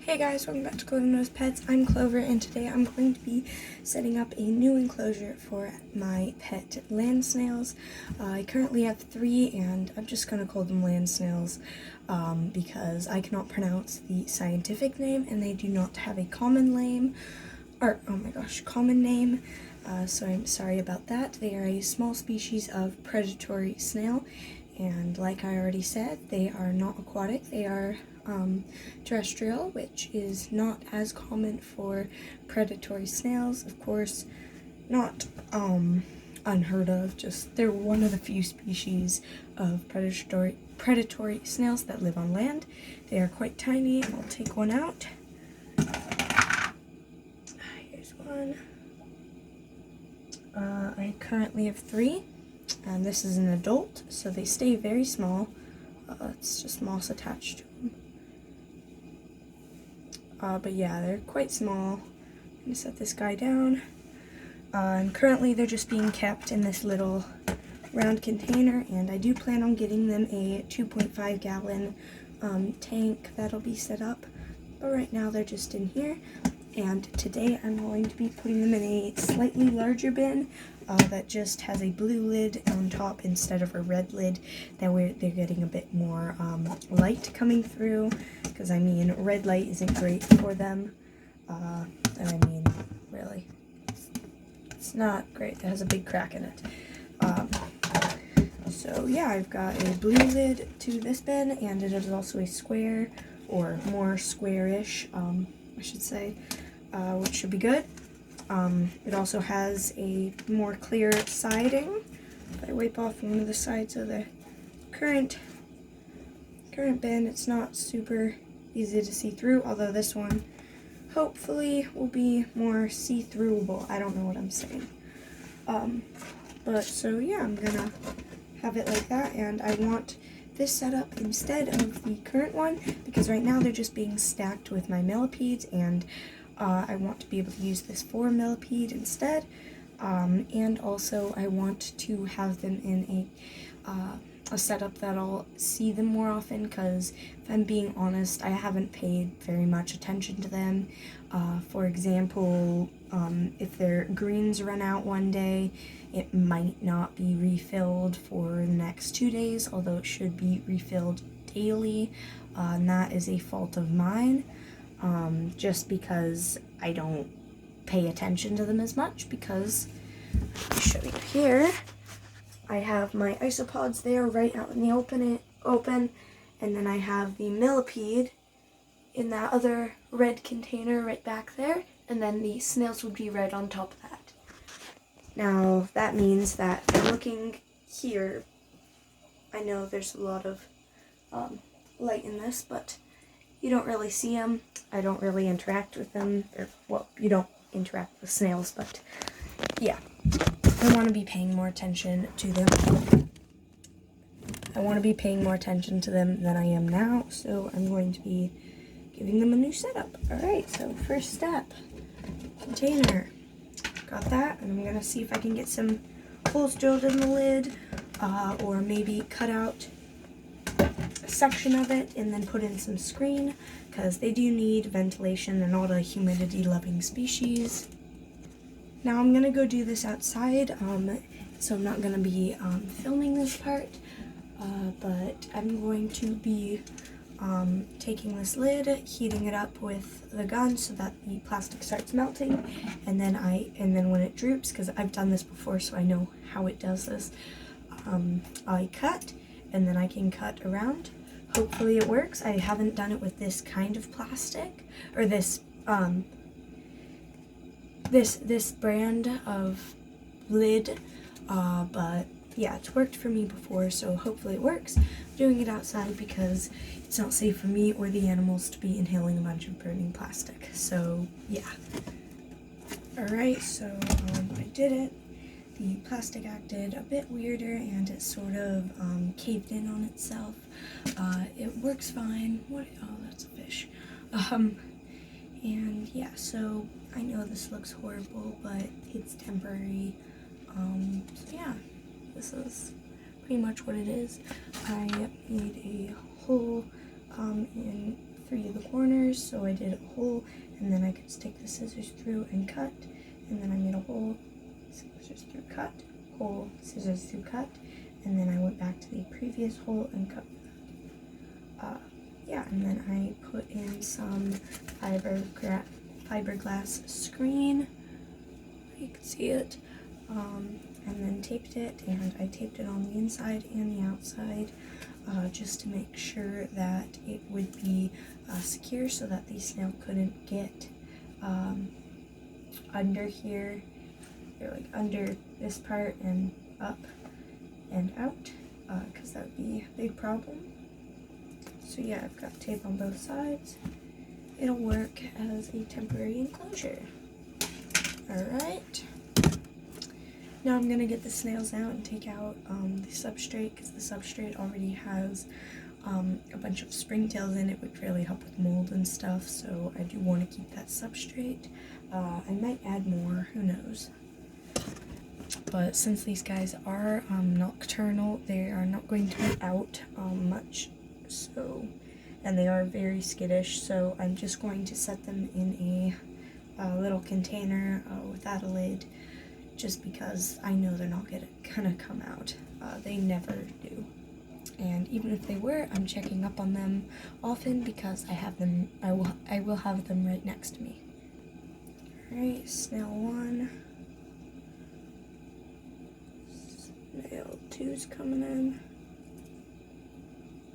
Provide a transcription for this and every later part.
Hey guys, welcome back to Golden Nose Pets. I'm Clover, and today I'm going to be setting up a new enclosure for my pet land snails. I currently have 3, and I'm just going to call them land snails because I cannot pronounce the scientific name, and they do not have a common name. So I'm sorry about that. They are a small species of predatory snail, and like I already said, they are not aquatic. They are terrestrial, which is not as common for predatory snails. Of course, not unheard of, just they're one of the few species of predatory snails that live on land. They are quite tiny. I'll take one out. Here's one. I currently have 3, and this is an adult, so they stay very small. It's just moss attached to them. But yeah, they're quite small. I'm going to set this guy down. And currently they're just being kept in this little round container, and I do plan on getting them a 2.5 gallon tank that'll be set up. But right now they're just in here. And today I'm going to be putting them in a slightly larger bin that just has a blue lid on top instead of a red lid. That way they're getting a bit more light coming through, because I mean, red light isn't great for them. And I mean, really, it's not great. It has a big crack in it. So yeah, I've got a blue lid to this bin, and it is also a square, or more square-ish, I should say, which should be good. It also has a more clear siding. If I wipe off one of the sides of the current bin, it's not super easy to see through, although this one hopefully will be more see-throughable. I don't know what I'm saying. But so yeah, I'm gonna have it like that, and I want this setup instead of the current one, because right now they're just being stacked with my millipedes, and I want to be able to use this for millipede instead. And also I want to have them in a setup that I'll see them more often, because if I'm being honest, I haven't paid very much attention to them. For example, if their greens run out one day, it might not be refilled for the next 2 days, although it should be refilled daily, and that is a fault of mine, just because I don't pay attention to them as much, because I'll show you here. I have my isopods there right out in the open, and then I have the millipede in that other red container right back there, and then the snails would be right on top of that. Now, that means that looking here, I know there's a lot of light in this, but you don't really see them. I don't really interact with them. Well, you don't interact with snails, but yeah. I want to be paying more attention to them. I want to be paying more attention to them than I am now, so I'm going to be giving them a new setup. Alright, so first step, container. Got that, and I'm going to see if I can get some holes drilled in the lid, or maybe cut out a section of it and then put in some screen, because they do need ventilation. They're not a humidity-loving species. Now I'm going to go do this outside, so I'm not going to be filming this part, but I'm going to be taking this lid, heating it up with the gun so that the plastic starts melting, and then when it droops, because I've done this before so I know how it does this, I cut, and then I can cut around. Hopefully it works. I haven't done it with this kind of plastic, or this this brand of lid, but yeah, it's worked for me before, so hopefully it works. I'm doing it outside because it's not safe for me or the animals to be inhaling a bunch of burning plastic, so yeah. Alright, so I did it. The plastic acted a bit weirder, and it sort of caved in on itself. It works fine. Oh, that's a fish. And yeah, so I know this looks horrible, but it's temporary. So yeah, this is pretty much what it is. I made a hole in 3 of the corners, so I did a hole, and then I could stick the scissors through and cut, and then I made a hole, scissors through, cut, hole, scissors through, cut, and then I went back to the previous hole and cut that. Yeah, and then I put in some fiberglass screen, you can see it, and then taped it, and I taped it on the inside and the outside, just to make sure that it would be secure so that the snail couldn't get under here, or like under this part and up and out, because that would be a big problem. So yeah, I've got tape on both sides. It'll work as a temporary enclosure. Alright. Now I'm going to get the snails out and take out the substrate, because the substrate already has a bunch of springtails in it, which really help with mold and stuff, so I do want to keep that substrate. I might add more, who knows. But since these guys are nocturnal, they are not going to be out much, so, and they are very skittish, so I'm just going to set them in a little container without a lid, just because I know they're not gonna come out. They never do. And even if they were, I'm checking up on them often because I have them. I will have them right next to me. Alright, snail 1. Snail 2's coming in.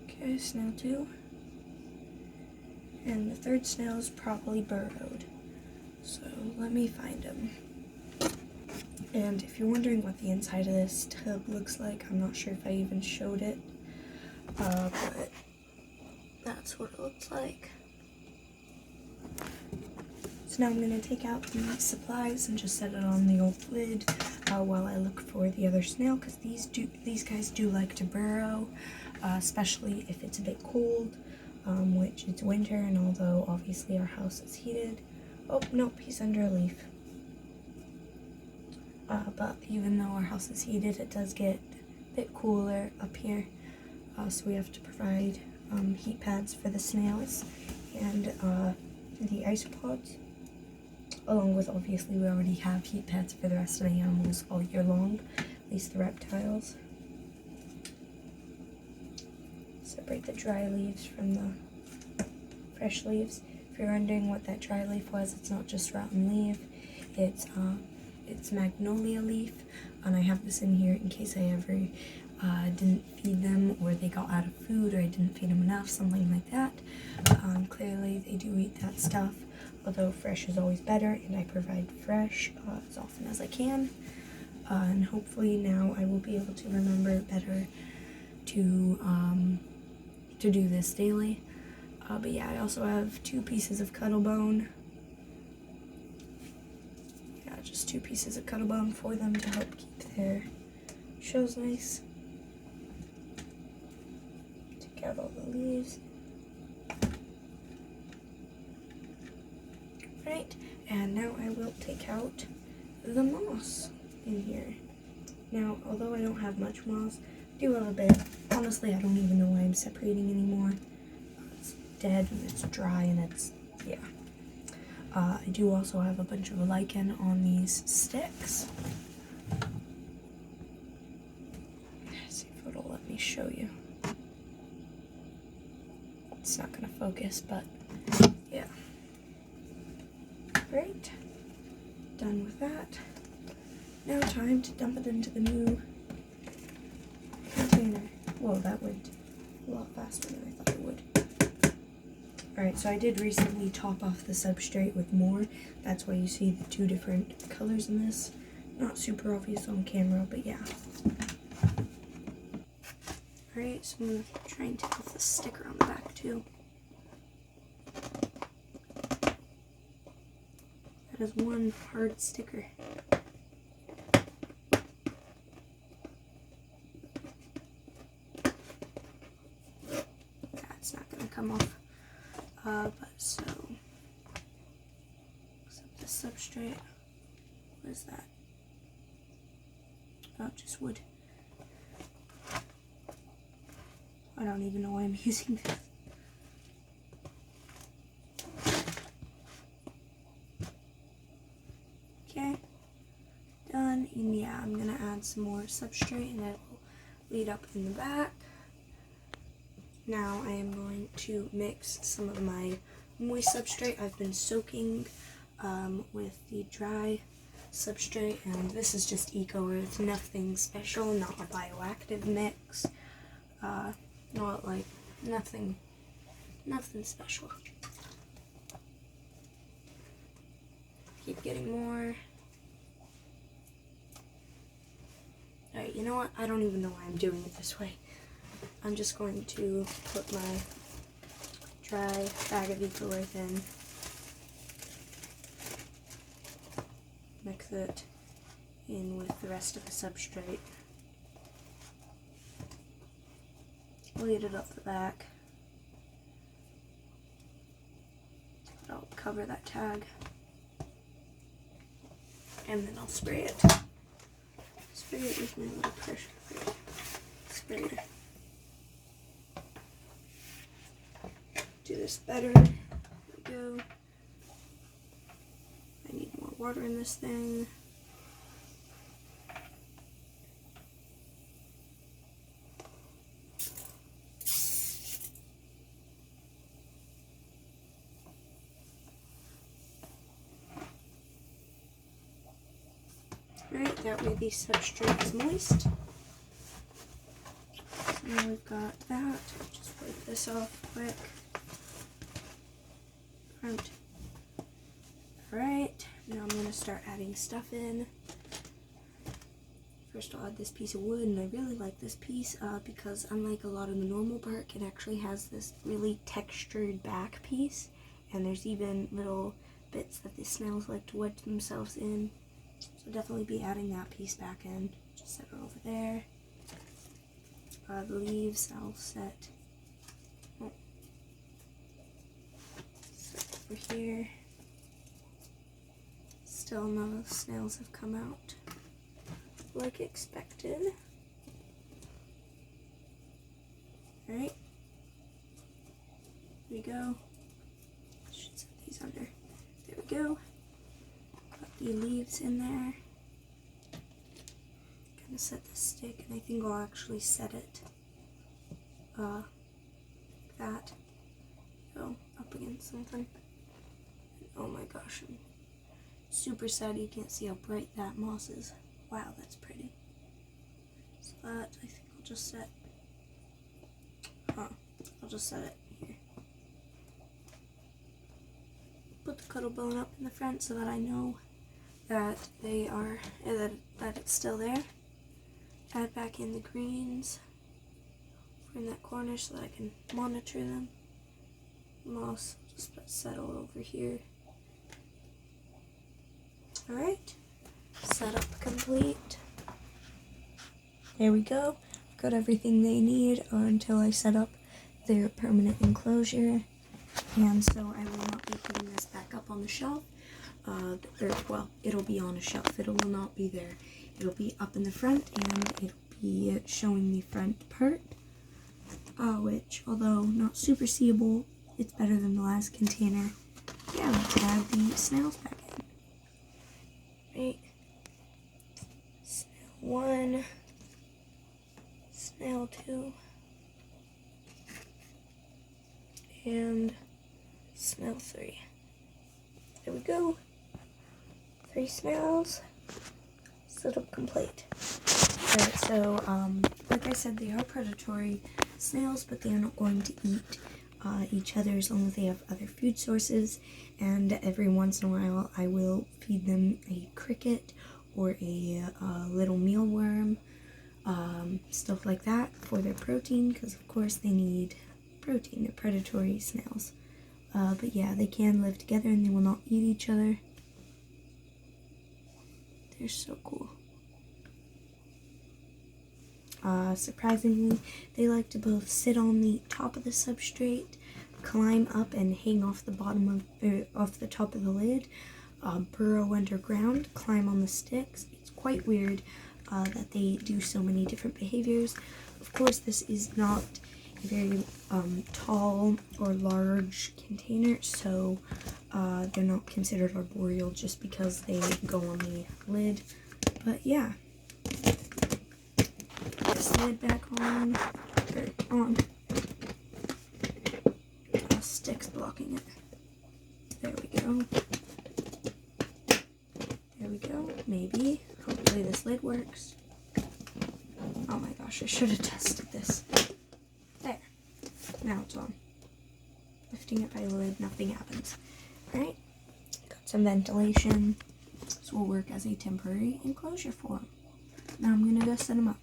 Okay, snail 2. And the third snail is probably burrowed. So let me find him. And if you're wondering what the inside of this tub looks like, I'm not sure if I even showed it, but that's what it looks like. So now I'm going to take out the supplies and just set it on the old lid while I look for the other snail, because these guys do like to burrow, especially if it's a bit cold, which it's winter, and although obviously our house is heated. Oh, nope, he's under a leaf. But even though our house is heated, it does get a bit cooler up here, so we have to provide heat pads for the snails and the isopods, along with, obviously, we already have heat pads for the rest of the animals all year long, at least the reptiles. Separate the dry leaves from the fresh leaves. If you're wondering what that dry leaf was, it's not just rotten leaf, it's magnolia leaf, and I have this in here in case I ever didn't feed them, or they got out of food, or I didn't feed them enough, something like that. Clearly they do eat that stuff, although fresh is always better, and I provide fresh as often as I can, and hopefully now I will be able to remember better to do this daily. But yeah, I also have 2 pieces of cuttlebone. Yeah, just 2 pieces of cuttlebone for them to help keep their shells nice. Take out all the leaves. Right, and now I will take out the moss in here. Now, although I don't have much moss, I do have a bit. Honestly, I don't even know why I'm separating anymore. It's dead and it's dry and it's, yeah. I do also have a bunch of lichen on these sticks. Let's see if it'll let me show you. It's not going to focus, but yeah. Great. Done with that. Now time to dump it into the new container. Whoa, that went a lot faster than I thought it would. Alright, so I did recently top off the substrate with more. That's why you see the 2 different colors in this. Not super obvious on camera, but yeah. Alright, so I'm going to try and take off the sticker on the back too. That is one hard sticker. That's not going to come off. But so, the substrate, what is that? Oh, just wood. I don't even know why I'm using this. add some more substrate and it will lead up in the back. Now I am going to mix some of my moist substrate. I've been soaking with the dry substrate, and this is just Eco Earth, nothing special, not a bioactive mix, not like nothing special. Keep getting more. Alright, you know what? I don't even know why I'm doing it this way. I'm just going to put my dry bag of Eco Earth in. Mix it in with the rest of the substrate. Lead it up the back. I'll cover that tag. And then I'll spray it. Spray it with my little pressure sprayer. Do this better. There we go. I need more water in this thing. Alright, that way the substrate is moist. So now we've got that. Just wipe this off quick. Alright, now I'm going to start adding stuff in. First I'll add this piece of wood, and I really like this piece because unlike a lot of the normal bark, it actually has this really textured back piece, and there's even little bits that the snails like to wedge themselves in. So definitely be adding that piece back in. Just set it over there. The leaves I'll set over here. Still none of the snails have come out like expected. Alright. There we go. Should set these under. There we go. Got the leaves in there. Gonna set the stick, and I think I'll actually set it like that. Go up against something. Oh my gosh, I'm super sad you can't see how bright that moss is. Wow, that's pretty. So that, I think I'll just set, I'll just set it here. Put the cuddle bone up in the front so that I know that they are, that it's still there. Add back in the greens in that corner so that I can monitor them. Moss, just settle over here. Alright, setup complete. There we go. I've got everything they need until I set up their permanent enclosure. And so I will not be putting this back up on the shelf. Well, it'll be on a shelf. It will not be there. It'll be up in the front, and it'll be showing the front part, which, although not super seeable, it's better than the last container. Yeah, let's add the snails back in. Right. Snail 1, snail 2, and snail 3. There we go. 3 snails. Setup complete. Alright, so, like I said, they are predatory snails, but they are not going to eat each other as long as they have other food sources, and every once in a while I will feed them a cricket or a little mealworm, stuff like that for their protein, because of course they need protein. They're predatory snails. But yeah, they can live together and they will not eat each other. They're so cool. Surprisingly, they like to both sit on the top of the substrate, climb up and hang off the bottom of, off the top of the lid, burrow underground, climb on the sticks. It's quite weird that they do so many different behaviors. Of course, this is not a very tall or large container, so they're not considered arboreal just because they go on the lid. But yeah, this lid back on. Stick's blocking it. There we go. There we go. Maybe. Hopefully this lid works. Oh my gosh, I should have tested this. There. Now it's on. Lifting it by the lid, nothing happens. Alright. Got some ventilation. This will work as a temporary enclosure for them. Now I'm going to go set them up.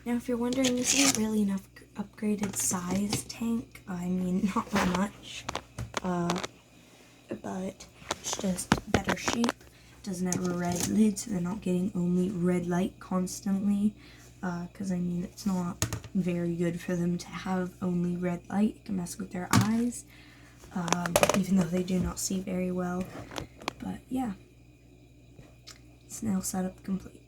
Now if you're wondering, this isn't really an upgraded size tank. I mean, not by much. But it's just better shape. Doesn't have a red lid, so they're not getting only red light constantly. Because I mean, it's not very good for them to have only red light. It can mess with their eyes, even though they do not see very well. But yeah, snail setup complete.